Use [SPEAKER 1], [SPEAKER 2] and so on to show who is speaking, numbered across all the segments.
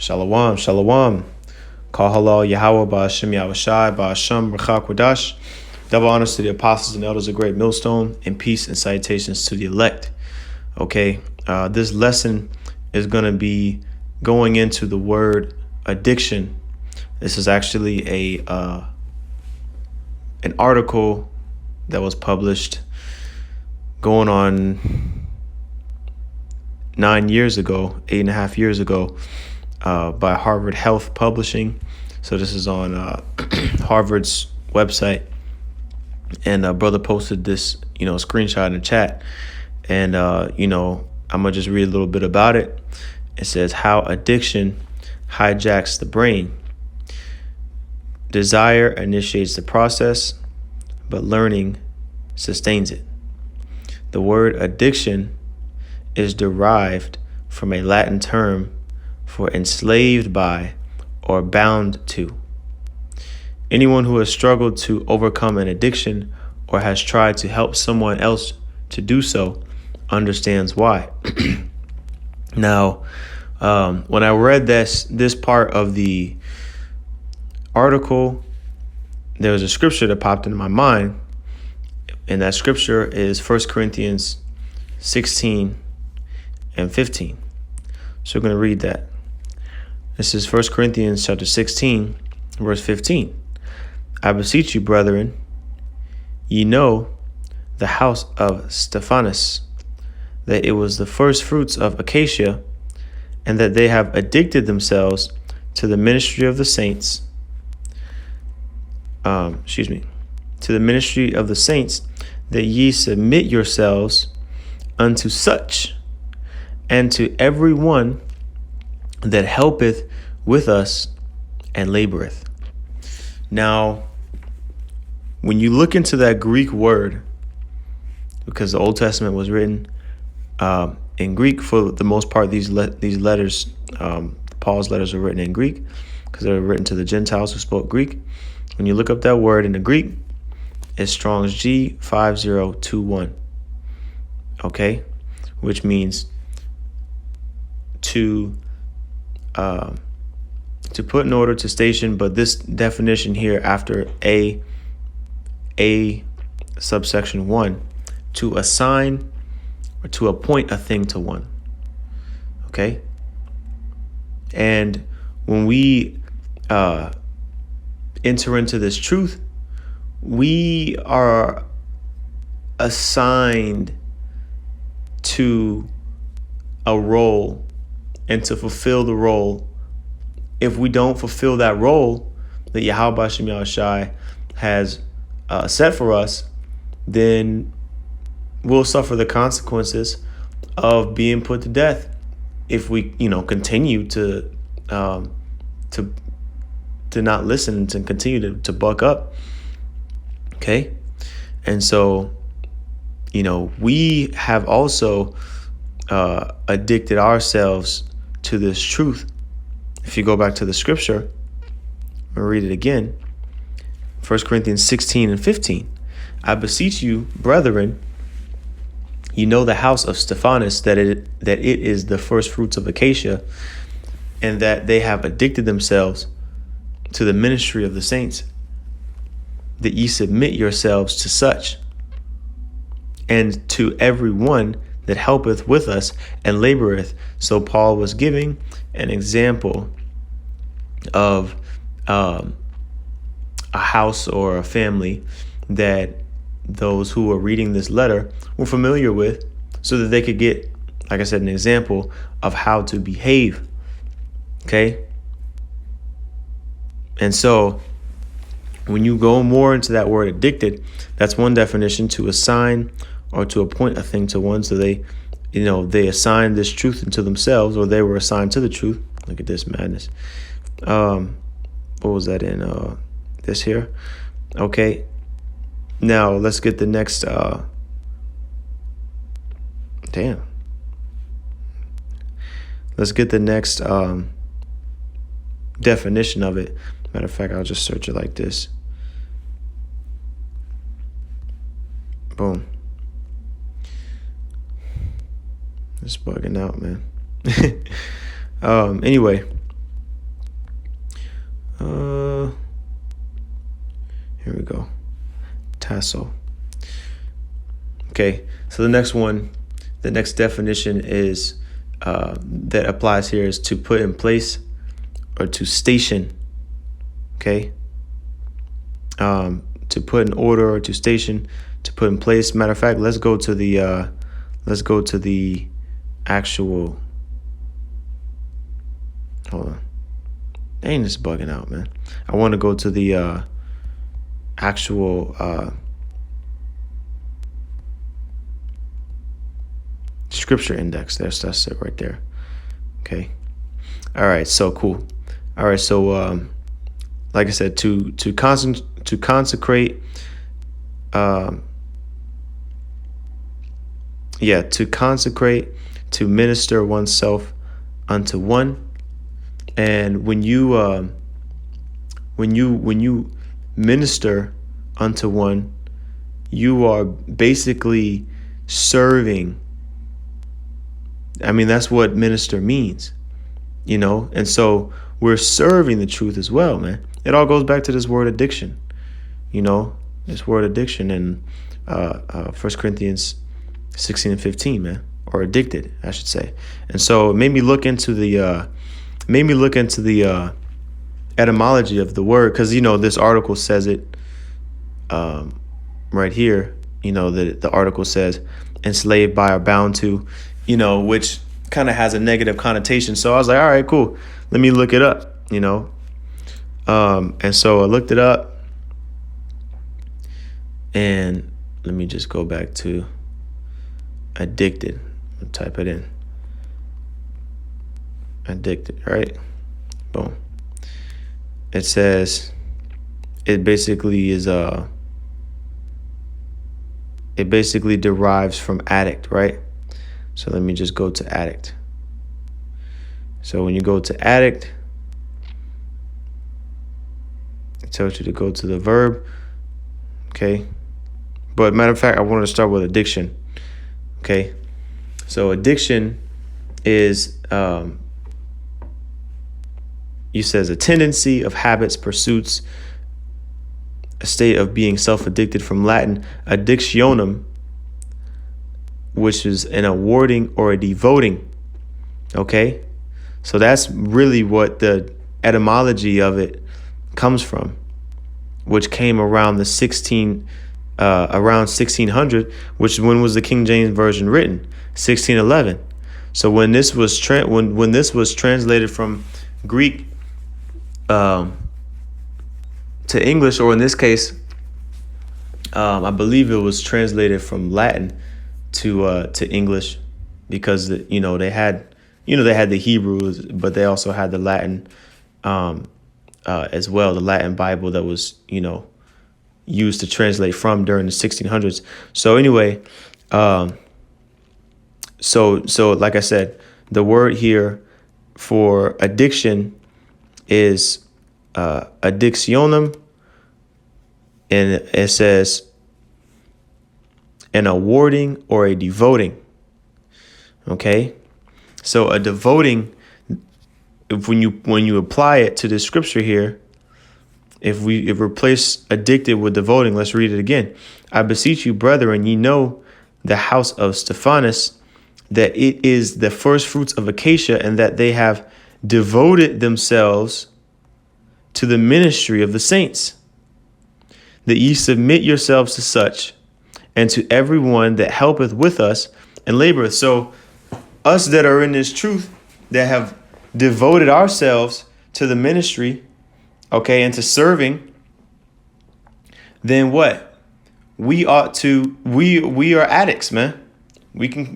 [SPEAKER 1] Shalom, shalom. Call halal Yahweh Ba'Hashem Yahushai Ba'Hashem B'chak Wadash. Double honors to the apostles and elders of Great Millstone, and peace and salutations to the elect. Okay, this lesson is going to be going into the word addiction. This is actually an article that was published going on 8.5 years ago, by Harvard Health Publishing. So this is on Harvard's website, and brother posted this, screenshot in the chat, and I'm gonna just read a little bit about it. It says, how addiction hijacks the brain. Desire initiates the process, but learning sustains it. The word addiction is derived from a Latin term for enslaved by or bound to. Anyone who has struggled to overcome an addiction or has tried to help someone else to do so understands why. Now, when I read this part of the article, there was a scripture that popped into my mind, and that scripture is 1 Corinthians 16 and 15. So we're going to read that. This is 1 Corinthians chapter 16, verse 15. I beseech you, brethren, ye know the house of Stephanus, that it was the first fruits of Acacia, and that they have addicted themselves to the ministry of the saints. To the ministry of the saints, that ye submit yourselves unto such, and to every one that helpeth with us and laboreth. Now, when you look into that Greek word, because the Old Testament was written in Greek for the most part, these letters, Paul's letters are written in Greek because they were written to the Gentiles who spoke Greek. When you look up that word in the Greek, it's Strong's G5021. Okay, which means to put in order, to station, but this definition here after a subsection 1, to assign or to appoint a thing to one. Okay, and when we enter into this truth, we are assigned to a role, and to fulfill the role. If we don't fulfill that role that Yahweh Ba'Hashem Yahushai has set for us, then we'll suffer the consequences of being put to death if we, continue to not listen, to continue to buck up. Okay, and so we have also addicted ourselves to this truth. If you go back to the scripture, I'm going to read it again. 1 Corinthians 16 and 15. I beseech you, brethren, you know the house of Stephanus, that it is the first fruits of Acacia, and that they have addicted themselves to the ministry of the saints, that ye submit yourselves to such, and to every one that helpeth with us and laboreth. So Paul was giving an example of a house or a family that those who were reading this letter were familiar with, so that they could get, like I said, an example of how to behave. Okay. And so when you go more into that word addicted, that's one definition: to assign or to appoint a thing to one. So they assigned this truth into themselves, or they were assigned to the truth. Look at this madness. What was that in this here? Okay. Now let's get the next Let's get the next definition of it. Matter of fact, I'll just search it like this. Boom. It's bugging out, man. Anyway, Here we go. Tassel. Okay, so the next definition is that applies here is to put in place or to station. Okay, to put in order or to station, to put in place. Matter of fact, let's go to the actual. Hold on, dang, this is bugging out, man. I want to go to the actual scripture index. That's it right there. Okay. All right. So cool. All right. So like I said, to consecrate. To consecrate, to minister oneself unto one. And when you minister unto one, you are basically serving. I mean, that's what minister means, and so we're serving the truth as well, man. It all goes back to this word addiction, this word addiction in 1 Corinthians 16 and 15, man, or addicted, I should say. And so it made me look into the etymology of the word, because this article says it right here. The article says enslaved by or bound to, which kind of has a negative connotation. So I was like, all right, cool, let me look it up. And so I looked it up, and let me just go back to addicted. I'll type it in. Addicted, right? Boom. It says it basically derives from addict, right? So let me just go to addict. So when you go to addict, it tells you to go to the verb. Okay. But matter of fact, I wanted to start with addiction. Okay. So addiction is, you says a tendency of habits, pursuits, a state of being self-addicted, from Latin addictionum, which is an awarding or a devoting. Okay. So that's really what the etymology of it comes from, which came around around 1600, which when was the King James Version written? 1611. So when this was translated from Greek to English, or in this case, I believe it was translated from Latin to English, because they had the Hebrews, but they also had the Latin as well, the Latin Bible that was used to translate from during the 1600s. So anyway, so like I said, the word here for addiction is addictionum, and it says an awarding or a devoting. Okay, so a devoting, when you apply it to this scripture here, if we replace addicted with devoting, let's read it again. I beseech you, brethren, ye know the house of Stephanus, that it is the first fruits of Acacia, and that they have devoted themselves to the ministry of the saints, that ye submit yourselves to such, and to every one that helpeth with us and laboreth. So us that are in this truth, that have devoted ourselves to the ministry, okay, and to serving, then what? We ought to, we are addicts, man. We can,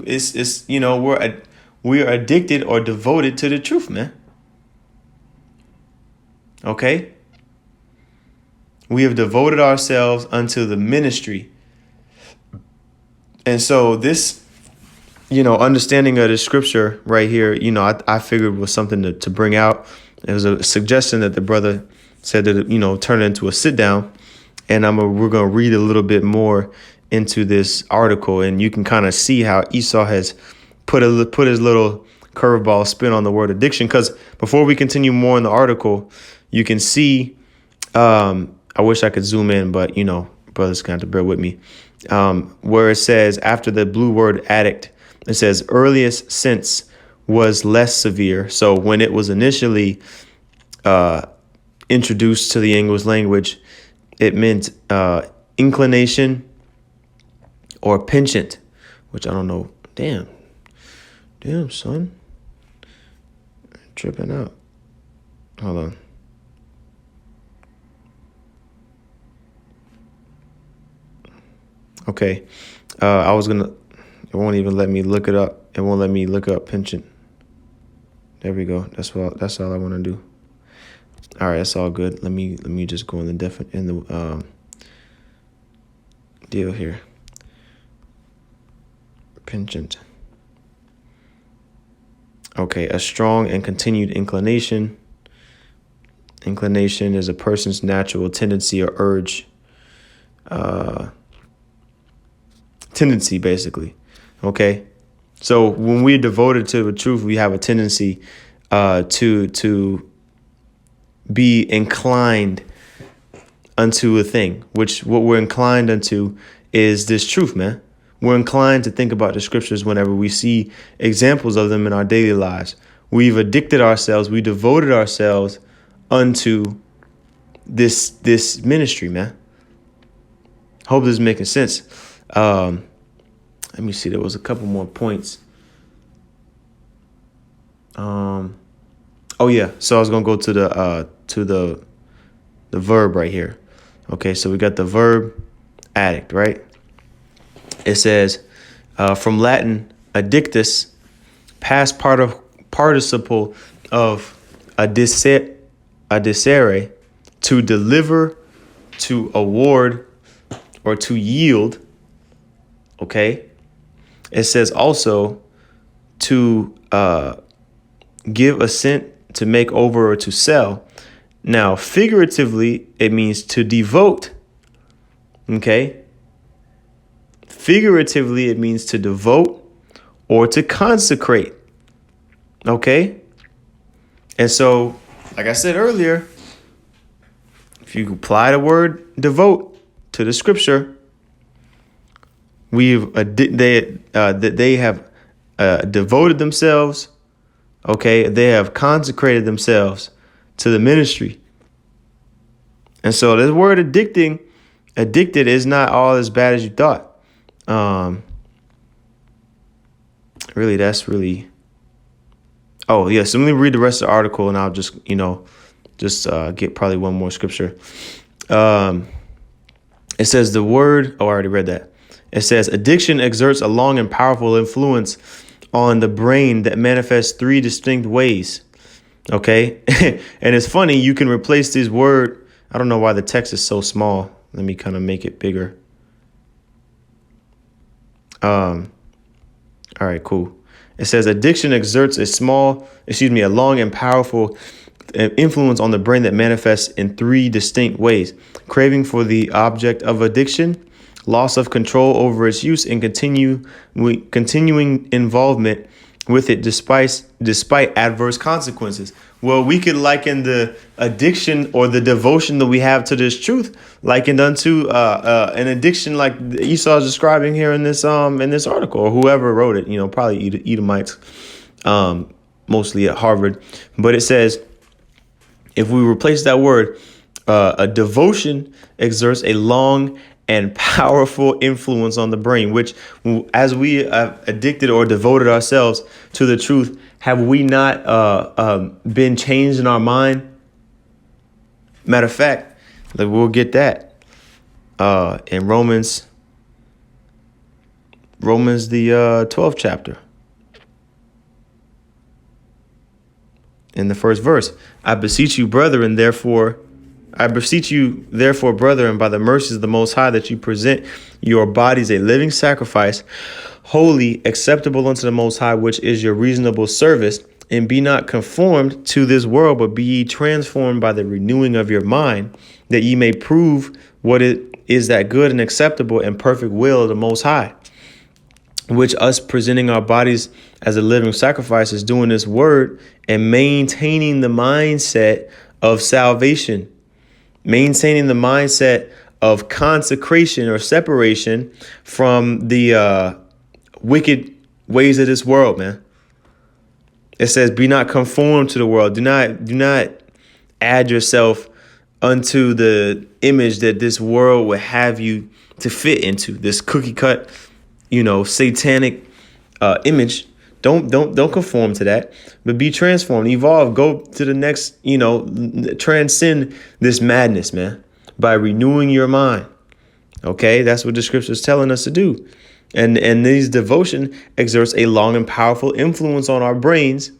[SPEAKER 1] we are addicted or devoted to the truth, man. Okay? We have devoted ourselves unto the ministry. And so this, understanding of the scripture right here, I figured was something to bring out. It was a suggestion that the brother said that, turn it into a sit down. And we're going to read a little bit more into this article, and you can kind of see how Esau has put his little curveball spin on the word addiction. Because before we continue more in the article, you can see I wish I could zoom in, but brothers gonna have to bear with me. Where it says after the blue word addict, it says earliest sense was less severe. So when it was initially introduced to the English language, it meant inclination or penchant, which I don't know. Damn, son, tripping out. Hold on. Okay, it won't even let me look it up. It won't let me look up penchant. There we go. That's all I want to do. All right, that's all good. Let me just go in the deal here. Penchant. Okay, a strong and continued inclination. Inclination is a person's natural tendency or urge. Tendency, basically. Okay, so when we're devoted to the truth, we have a tendency to be inclined unto a thing, which what we're inclined unto is this truth, man. We're inclined to think about the scriptures whenever we see examples of them in our daily lives. We've addicted ourselves. We devoted ourselves unto this ministry, man. Hope this is making sense. Let me see. There was a couple more points. Oh yeah. So I was gonna go to the verb right here. Okay. So we got the verb addict, right? It says from Latin addictus, past participle of addicere, to deliver, to award, or to yield. Okay. It says also to give assent, to make over, or to sell. Now, figuratively, it means to devote. Okay. Figuratively, it means to devote or to consecrate. Okay. And so, like I said earlier, if you apply the word devote to the scripture, they have devoted themselves. Okay, they have consecrated themselves to the ministry. And so this word addicted is not all as bad as you thought. Really, that's really. Oh yeah, so let me read the rest of the article, and I'll just get probably one more scripture. It says the word. Oh, I already read that. It says addiction exerts a long and powerful influence on the brain that manifests three distinct ways. Okay. And it's funny, you can replace this word. I don't know why the text is so small. Let me kind of make it bigger. All right, cool. It says addiction exerts a long and powerful influence on the brain that manifests in three distinct ways: craving for the object of addiction, loss of control over its use, and continuing involvement with it despite adverse consequences. Well, we could liken the addiction or the devotion that we have to this truth likened unto an addiction like Esau is describing here in this article, or whoever wrote it. Probably Edomites, mostly at Harvard. But it says, if we replace that word, a devotion exerts a long and powerful influence on the brain, which as we have addicted or devoted ourselves to the truth, have we not been changed in our mind? Matter of fact, we'll get that in Romans the 12th chapter. In the first verse, I beseech you, brethren, therefore, brethren, by the mercies of the Most High, that you present your bodies a living sacrifice, holy, acceptable unto the Most High, which is your reasonable service. And be not conformed to this world, but be ye transformed by the renewing of your mind, that ye may prove what it is that good and acceptable and perfect will of the Most High. Which us presenting our bodies as a living sacrifice is doing this word and maintaining the mindset of salvation. maintaining the mindset of consecration or separation from the wicked ways of this world, man. It says, be not conformed to the world. Do not add yourself unto the image that this world would have you to fit into, this cookie cut, satanic image. Don't conform to that, but be transformed, evolve, go to the next, transcend this madness, man, by renewing your mind. Okay, that's what the scripture is telling us to do. And these devotion exerts a long and powerful influence on our brains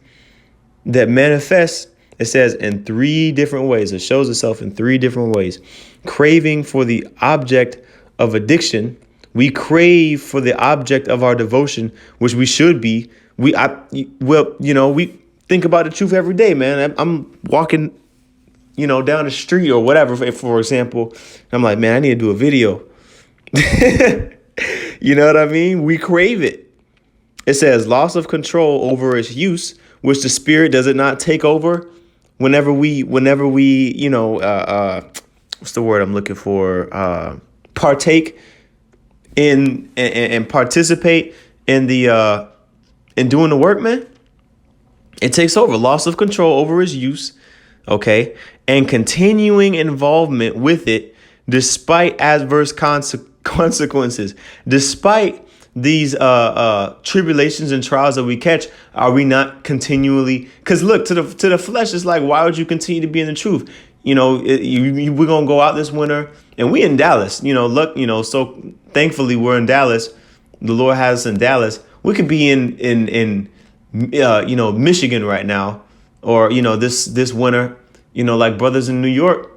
[SPEAKER 1] that manifests, it says, in 3 different ways. It shows itself in 3 different ways. Craving for the object of addiction. We crave for the object of our devotion, which we should be. We think about the truth every day, man. I'm walking, down the street or whatever, for example. I'm like, man, I need to do a video. You know what I mean? We crave it. It says loss of control over its use, which the spirit does it not take over whenever we what's the word I'm looking for? Partake in and participate in the in doing the work, man. It takes over. Loss of control over its use, okay, and continuing involvement with it despite adverse consequences. Despite these tribulations and trials that we catch, are we not continually? Because look, to the flesh, it's like, why would you continue to be in the truth? We're gonna go out this winter, and we in Dallas. So thankfully we're in Dallas. The Lord has us in Dallas. We could be in Michigan right now, or this winter. Like brothers in New York.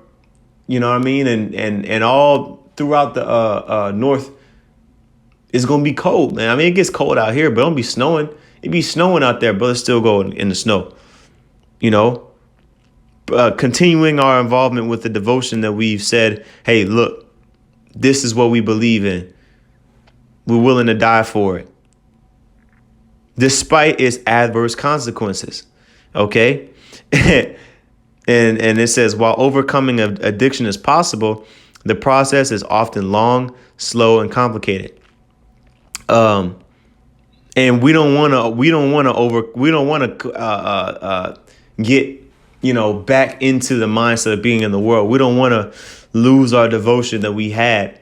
[SPEAKER 1] You know what I mean, and all throughout the north. It's going to be cold, man. I mean, it gets cold out here, but it don't be snowing. It be snowing out there, but it's still going in the snow. Continuing our involvement with the devotion that we've said, hey, look, this is what we believe in. We're willing to die for it, despite its adverse consequences. Okay. And it says, while overcoming addiction is possible, the process is often long, slow, and complicated. And we don't want to get, back into the mindset of being in the world. We don't want to lose our devotion that we had,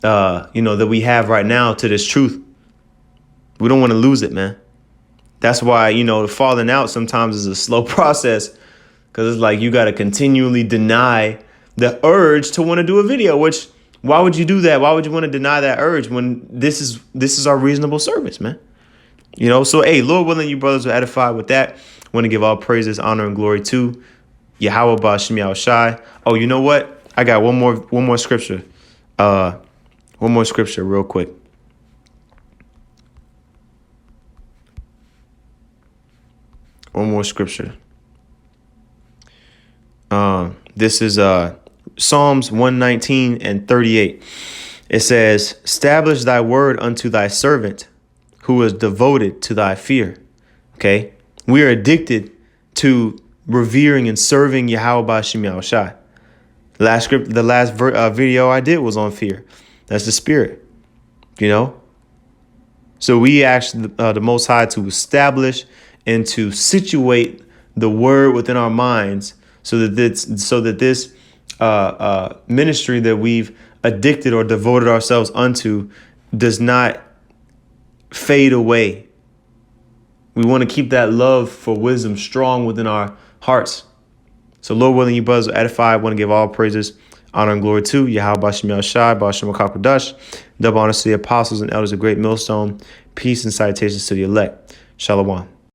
[SPEAKER 1] that we have right now to this truth. We don't want to lose it, man. That's why, the falling out sometimes is a slow process, because it's like you got to continually deny the urge to want to do a video, which, why would you do that? Why would you want to deny that urge when this is our reasonable service, man? So, hey, Lord willing, you brothers are edified with that. Want to give all praises, honor, and glory to Yahweh Ba'Shem Yahushai. Oh, you know what? I got one more scripture. One more scripture real quick. One more scripture. This is Psalms 119 and 38. It says, establish thy word unto thy servant who is devoted to thy fear. Okay. We are addicted to revering and serving Yahweh Ba'Shem Yahushai. The last video I did was on fear. That's the spirit, So we ask the Most High to establish and to situate the word within our minds so that this ministry that we've addicted or devoted ourselves unto does not fade away. We want to keep that love for wisdom strong within our hearts. So Lord willing, you brothers are edified. I want to give all praises, honor, and glory to Yahweh Ba'Shem Yahushai, Ba'Shem HaKadosh. Double honors to the apostles and elders of Great Millstone. Peace and salutations to the elect. Shalom.